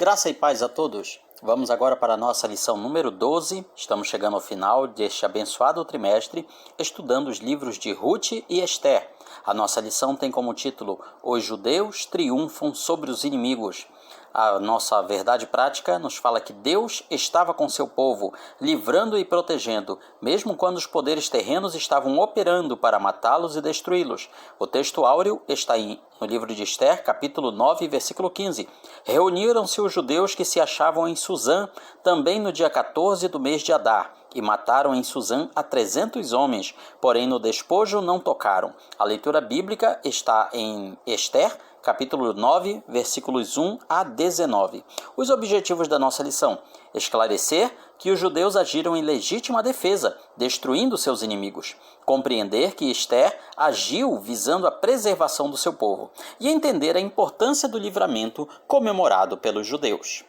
Graça e paz a todos. Vamos agora para a nossa lição número 12. Estamos chegando ao final deste abençoado trimestre, estudando os livros de Ruth e Esther. A nossa lição tem como título Os Judeus Triunfam sobre os Inimigos. A nossa verdade prática nos fala que Deus estava com seu povo, livrando e protegendo, mesmo quando os poderes terrenos estavam operando para matá-los e destruí-los. O texto áureo está no livro de Esther, capítulo 9, versículo 15. Reuniram-se os judeus que se achavam em Suzã, também no dia 14 do mês de Adar, e mataram em Suzã a 300 homens, porém no despojo não tocaram. A leitura bíblica está em Esther, capítulo 9, versículos 1 a 19. Os objetivos da nossa lição: esclarecer que os judeus agiram em legítima defesa, destruindo seus inimigos. Compreender que Esther agiu visando a preservação do seu povo. E entender a importância do livramento comemorado pelos judeus.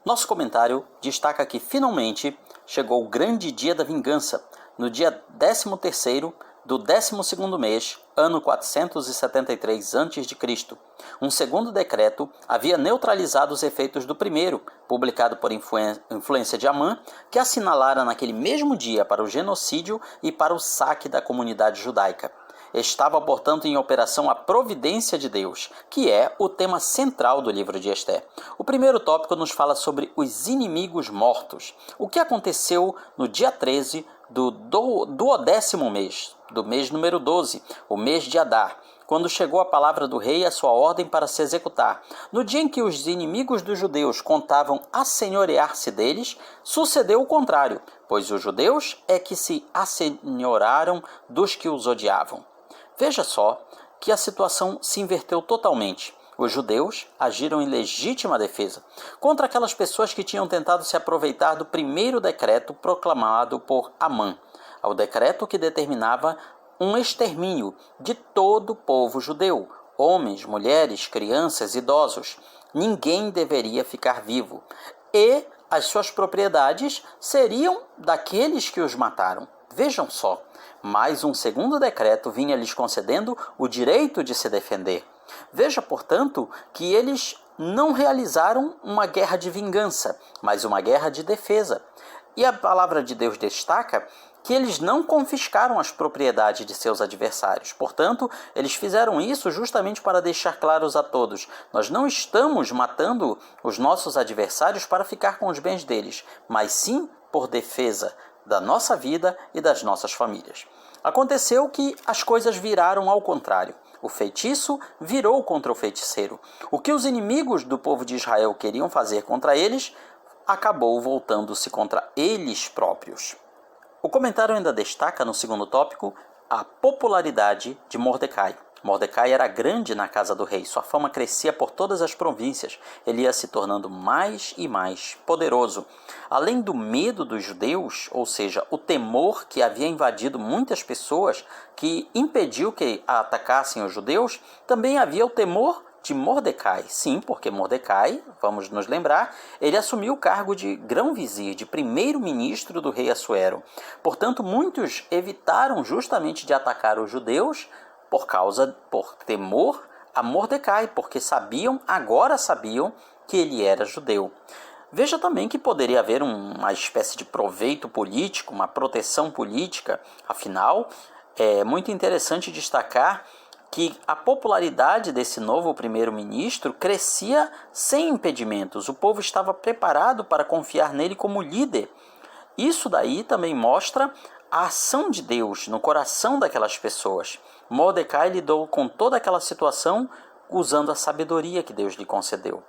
Nosso comentário destaca que finalmente chegou o grande dia da vingança, no dia 13º do 12º mês, ano 473 a.C. Um segundo decreto havia neutralizado os efeitos do primeiro, publicado por influência de Amã, que assinalara naquele mesmo dia para o genocídio e para o saque da comunidade judaica. Estava, portanto, em operação a providência de Deus, que é o tema central do livro de Esther. O primeiro tópico nos fala sobre os inimigos mortos. O que aconteceu no dia 13 do 10º mês, do mês número 12, o mês de Adar, quando chegou a palavra do rei e a sua ordem para se executar. No dia em que os inimigos dos judeus contavam assenhorear-se deles, sucedeu o contrário, pois os judeus é que se assenhoraram dos que os odiavam. Veja só que a situação se inverteu totalmente. Os judeus agiram em legítima defesa contra aquelas pessoas que tinham tentado se aproveitar do primeiro decreto proclamado por Amã, o decreto que determinava um extermínio de todo o povo judeu, homens, mulheres, crianças, idosos. Ninguém deveria ficar vivo, e as suas propriedades seriam daqueles que os mataram. Vejam só, mais um segundo decreto vinha lhes concedendo o direito de se defender. Veja, portanto, que eles não realizaram uma guerra de vingança, mas uma guerra de defesa. E a palavra de Deus destaca que eles não confiscaram as propriedades de seus adversários. Portanto, eles fizeram isso justamente para deixar claros a todos: nós não estamos matando os nossos adversários para ficar com os bens deles, mas sim por defesa da nossa vida e das nossas famílias. Aconteceu que as coisas viraram ao contrário. O feitiço virou contra o feiticeiro. O que os inimigos do povo de Israel queriam fazer contra eles, acabou voltando-se contra eles próprios. O comentário ainda destaca, no segundo tópico, a popularidade de Mordecai. Mordecai era grande na casa do rei, sua fama crescia por todas as províncias, ele ia se tornando mais e mais poderoso. Além do medo dos judeus, ou seja, o temor que havia invadido muitas pessoas, que impediu que atacassem os judeus, também havia o temor de Mordecai. Sim, porque Mordecai, vamos nos lembrar, ele assumiu o cargo de grão-vizir, de primeiro-ministro do rei Assuero. Portanto, muitos evitaram justamente de atacar os judeus por temor a Mordecai, porque agora sabiam que ele era judeu. Veja também que poderia haver uma espécie de proveito político, uma proteção política. Afinal, é muito interessante destacar que a popularidade desse novo primeiro-ministro crescia sem impedimentos. O povo estava preparado para confiar nele como líder. Isso daí também mostra a ação de Deus no coração daquelas pessoas. Mordecai lidou com toda aquela situação usando a sabedoria que Deus lhe concedeu.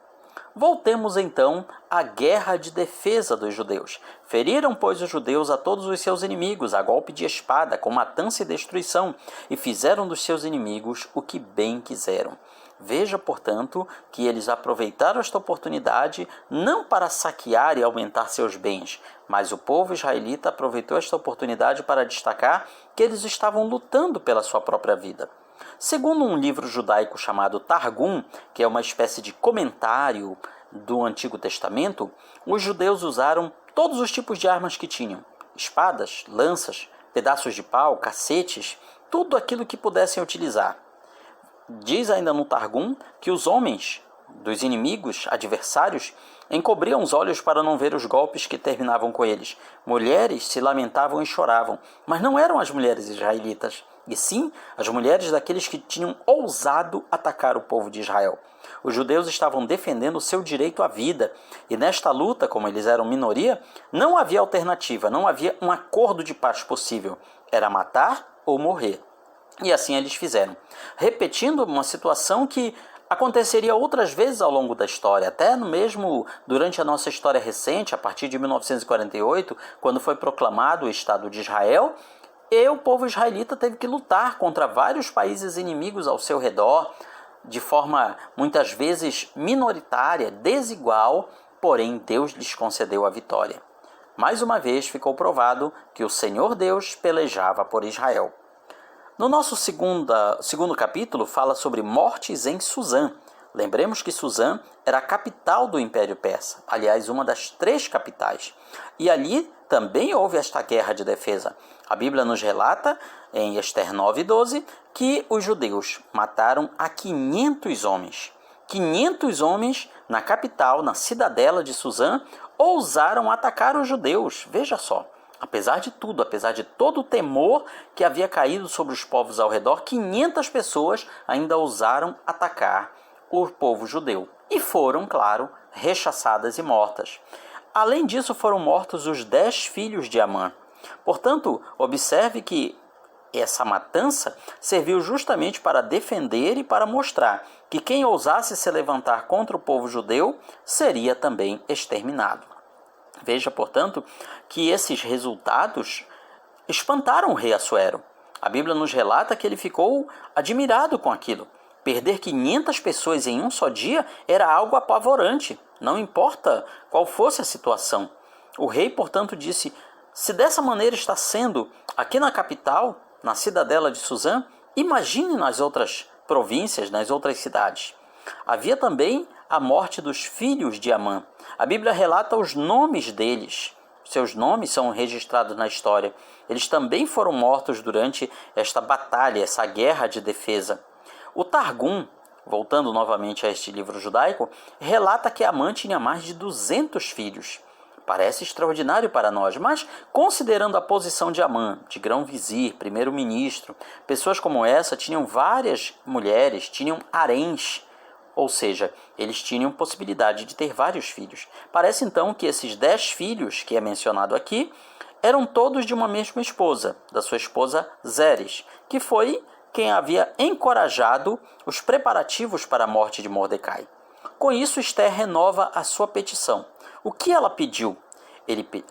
Voltemos então à guerra de defesa dos judeus. Feriram, pois, os judeus a todos os seus inimigos, a golpe de espada, com matança e destruição, e fizeram dos seus inimigos o que bem quiseram. Veja, portanto, que eles aproveitaram esta oportunidade não para saquear e aumentar seus bens, mas o povo israelita aproveitou esta oportunidade para destacar que eles estavam lutando pela sua própria vida. Segundo um livro judaico chamado Targum, que é uma espécie de comentário do Antigo Testamento, os judeus usaram todos os tipos de armas que tinham: espadas, lanças, pedaços de pau, cacetes, tudo aquilo que pudessem utilizar. Diz ainda no Targum que os homens dos inimigos, adversários, encobriam os olhos para não ver os golpes que terminavam com eles. Mulheres se lamentavam e choravam, mas não eram as mulheres israelitas, e sim as mulheres daqueles que tinham ousado atacar o povo de Israel. Os judeus estavam defendendo o seu direito à vida, e nesta luta, como eles eram minoria, não havia alternativa, não havia um acordo de paz possível. Era matar ou morrer. E assim eles fizeram, repetindo uma situação que aconteceria outras vezes ao longo da história, até mesmo durante a nossa história recente, a partir de 1948, quando foi proclamado o Estado de Israel, e o povo israelita teve que lutar contra vários países inimigos ao seu redor, de forma muitas vezes minoritária, desigual, porém Deus lhes concedeu a vitória. Mais uma vez ficou provado que o Senhor Deus pelejava por Israel. No nosso segundo capítulo fala sobre mortes em Suzã. Lembremos que Suzã era a capital do Império Persa, aliás, uma das 3 capitais. E ali também houve esta guerra de defesa. A Bíblia nos relata, em Ester 9:12, que os judeus mataram a 500 homens. 500 homens na capital, na cidadela de Suzã, ousaram atacar os judeus. Veja só. Apesar de tudo, apesar de todo o temor que havia caído sobre os povos ao redor, 500 pessoas ainda ousaram atacar o povo judeu. E foram, claro, rechaçadas e mortas. Além disso, foram mortos os 10 filhos de Amã. Portanto, observe que essa matança serviu justamente para defender e para mostrar que quem ousasse se levantar contra o povo judeu seria também exterminado. Veja, portanto, que esses resultados espantaram o rei Assuero. A Bíblia nos relata que ele ficou admirado com aquilo. Perder 500 pessoas em um só dia era algo apavorante, não importa qual fosse a situação. O rei, portanto, disse: se dessa maneira está sendo aqui na capital, na cidadela de Suzã, imagine nas outras províncias, nas outras cidades. Havia também a morte dos filhos de Amã. A Bíblia relata os nomes deles. Seus nomes são registrados na história. Eles também foram mortos durante esta batalha, essa guerra de defesa. O Targum, voltando novamente a este livro judaico, relata que Amã tinha mais de 200 filhos. Parece extraordinário para nós, mas considerando a posição de Amã, de grão-vizir, primeiro-ministro, pessoas como essa tinham várias mulheres, tinham haréns, ou seja, eles tinham possibilidade de ter vários filhos. Parece então que esses 10 filhos, que é mencionado aqui, eram todos de uma mesma esposa, da sua esposa Zeres, que foi quem havia encorajado os preparativos para a morte de Mordecai. Com isso, Ester renova a sua petição. O que ela pediu?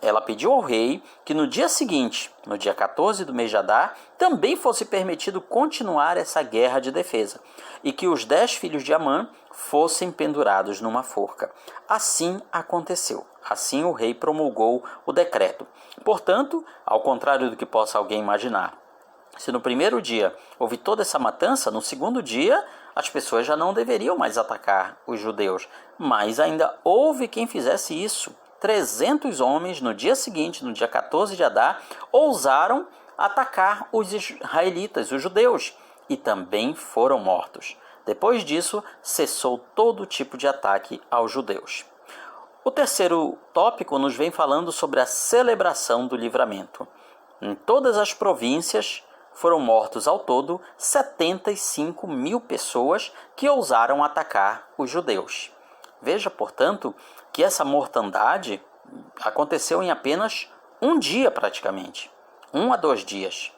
Ela pediu ao rei que no dia seguinte, no dia 14 do mês de Adar, também fosse permitido continuar essa guerra de defesa e que os 10 filhos de Amã fossem pendurados numa forca. Assim aconteceu. Assim o rei promulgou o decreto. Portanto, ao contrário do que possa alguém imaginar, se no primeiro dia houve toda essa matança, no segundo dia as pessoas já não deveriam mais atacar os judeus. Mas ainda houve quem fizesse isso. 300 homens, no dia seguinte, no dia 14 de Adar, ousaram atacar os israelitas, os judeus, e também foram mortos. Depois disso, cessou todo tipo de ataque aos judeus. O terceiro tópico nos vem falando sobre a celebração do livramento. Em todas as províncias foram mortos ao todo 75 mil pessoas que ousaram atacar os judeus. Veja, portanto, que essa mortandade aconteceu em apenas um dia praticamente, 1 a 2 dias.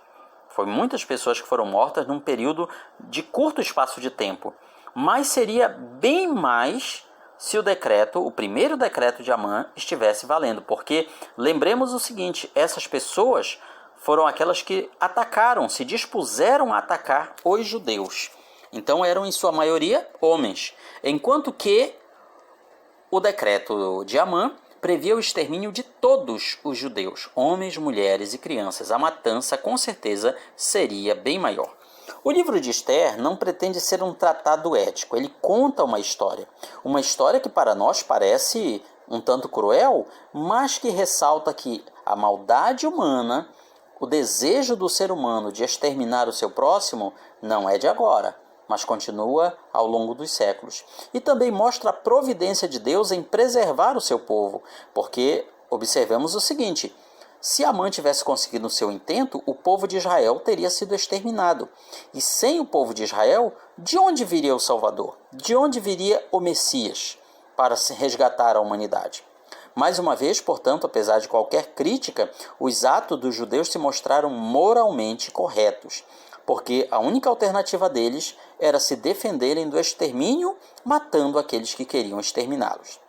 Foi muitas pessoas que foram mortas num período de curto espaço de tempo, mas seria bem mais se o primeiro decreto de Amã estivesse valendo, porque lembremos o seguinte, essas pessoas foram aquelas que atacaram, se dispuseram a atacar os judeus. Então eram em sua maioria homens, enquanto que o decreto de Amã previa o extermínio de todos os judeus, homens, mulheres e crianças. A matança, com certeza, seria bem maior. O livro de Ester não pretende ser um tratado ético. Ele conta uma história que para nós parece um tanto cruel, mas que ressalta que a maldade humana, o desejo do ser humano de exterminar o seu próximo, não é de agora, mas continua ao longo dos séculos. E também mostra a providência de Deus em preservar o seu povo, porque observamos o seguinte: se Amã tivesse conseguido o seu intento, o povo de Israel teria sido exterminado. E sem o povo de Israel, de onde viria o Salvador? De onde viria o Messias para se resgatar a humanidade? Mais uma vez, portanto, apesar de qualquer crítica, os atos dos judeus se mostraram moralmente corretos, porque a única alternativa deles era se defenderem do extermínio, matando aqueles que queriam exterminá-los.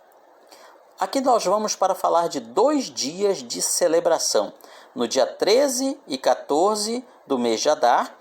Aqui nós vamos para falar de 2 dias de celebração. No dia 13 e 14 do mês de Adar,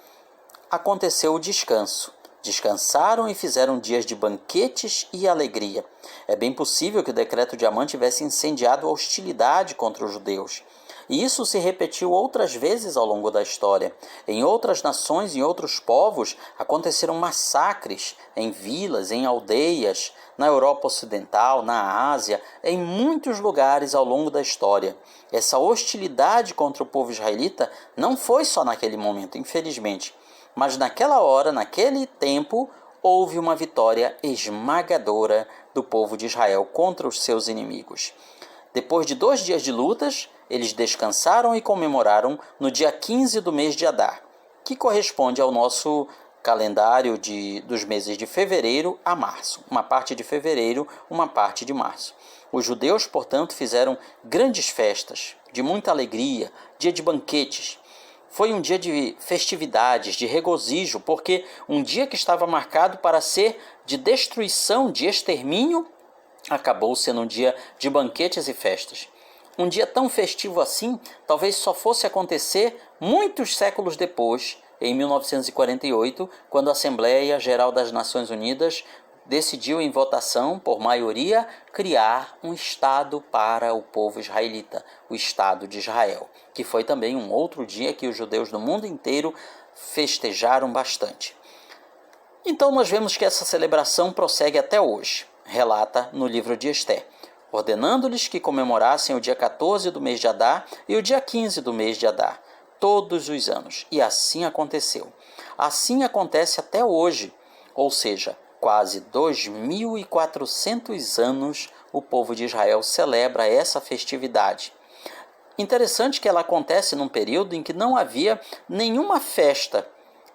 aconteceu o descanso. Descansaram e fizeram dias de banquetes e alegria. É bem possível que o decreto de Amã tivesse incendiado a hostilidade contra os judeus. E isso se repetiu outras vezes ao longo da história. Em outras nações, em outros povos, aconteceram massacres em vilas, em aldeias, na Europa Ocidental, na Ásia, em muitos lugares ao longo da história. Essa hostilidade contra o povo israelita não foi só naquele momento, infelizmente. Mas naquela hora, naquele tempo, houve uma vitória esmagadora do povo de Israel contra os seus inimigos. Depois de 2 dias de lutas, eles descansaram e comemoraram no dia 15 do mês de Adar, que corresponde ao nosso calendário dos meses de fevereiro a março. Uma parte de fevereiro, uma parte de março. Os judeus, portanto, fizeram grandes festas, de muita alegria, dia de banquetes. Foi um dia de festividades, de regozijo, porque um dia que estava marcado para ser de destruição, de extermínio, acabou sendo um dia de banquetes e festas. Um dia tão festivo assim, talvez só fosse acontecer muitos séculos depois, em 1948, quando a Assembleia Geral das Nações Unidas decidiu em votação, por maioria, criar um Estado para o povo israelita, o Estado de Israel, que foi também um outro dia que os judeus do mundo inteiro festejaram bastante. Então nós vemos que essa celebração prossegue até hoje, relata no livro de Esther, ordenando-lhes que comemorassem o dia 14 do mês de Adar e o dia 15 do mês de Adar, todos os anos. E assim aconteceu. Assim acontece até hoje, ou seja, quase 2.400 anos o povo de Israel celebra essa festividade. Interessante que ela acontece num período em que não havia nenhuma festa,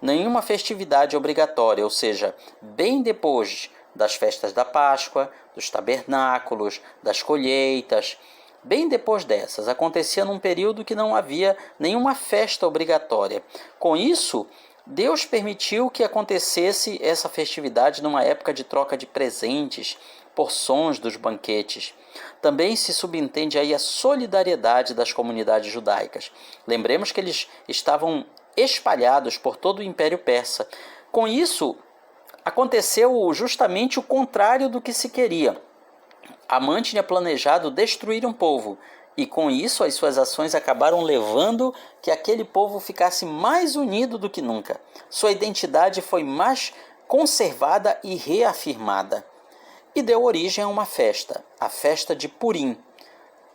nenhuma festividade obrigatória, ou seja, bem depois das festas da Páscoa, dos tabernáculos, das colheitas. Bem depois dessas, acontecia num período que não havia nenhuma festa obrigatória. Com isso, Deus permitiu que acontecesse essa festividade numa época de troca de presentes, porções dos banquetes. Também se subentende aí a solidariedade das comunidades judaicas. Lembremos que eles estavam espalhados por todo o Império Persa. Com isso, aconteceu justamente o contrário do que se queria. Amã tinha planejado destruir um povo, e com isso as suas ações acabaram levando que aquele povo ficasse mais unido do que nunca. Sua identidade foi mais conservada e reafirmada. E deu origem a uma festa, a festa de Purim.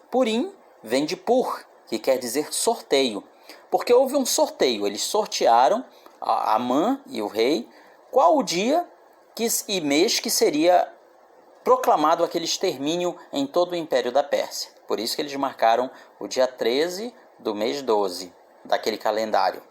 Purim vem de Pur, que quer dizer sorteio, porque houve um sorteio, eles sortearam, Amã e o rei, qual o dia e mês que seria proclamado aquele extermínio em todo o Império da Pérsia. Por isso que eles marcaram o dia 13 do mês 12 daquele calendário.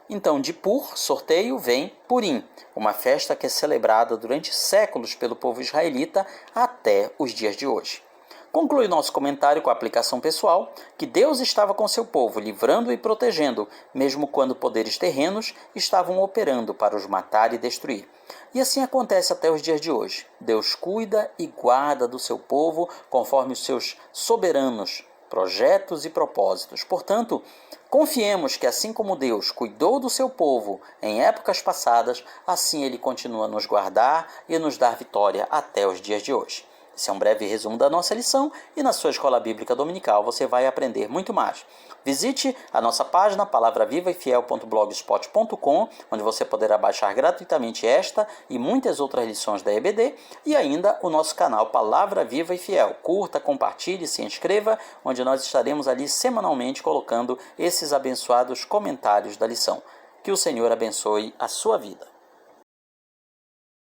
Então, de Pur, sorteio, vem Purim, uma festa que é celebrada durante séculos pelo povo israelita até os dias de hoje. Conclui nosso comentário com a aplicação pessoal que Deus estava com seu povo, livrando e protegendo, mesmo quando poderes terrenos estavam operando para os matar e destruir. E assim acontece até os dias de hoje. Deus cuida e guarda do seu povo conforme os seus soberanos projetos e propósitos. Portanto, confiemos que assim como Deus cuidou do seu povo em épocas passadas, assim Ele continua a nos guardar e nos dar vitória até os dias de hoje. Esse é um breve resumo da nossa lição e na sua escola bíblica dominical você vai aprender muito mais. Visite a nossa página palavravivaefiel.blogspot.com, onde você poderá baixar gratuitamente esta e muitas outras lições da EBD, e ainda o nosso canal Palavra Viva e Fiel. Curta, compartilhe, se inscreva, onde nós estaremos ali semanalmente colocando esses abençoados comentários da lição. Que o Senhor abençoe a sua vida.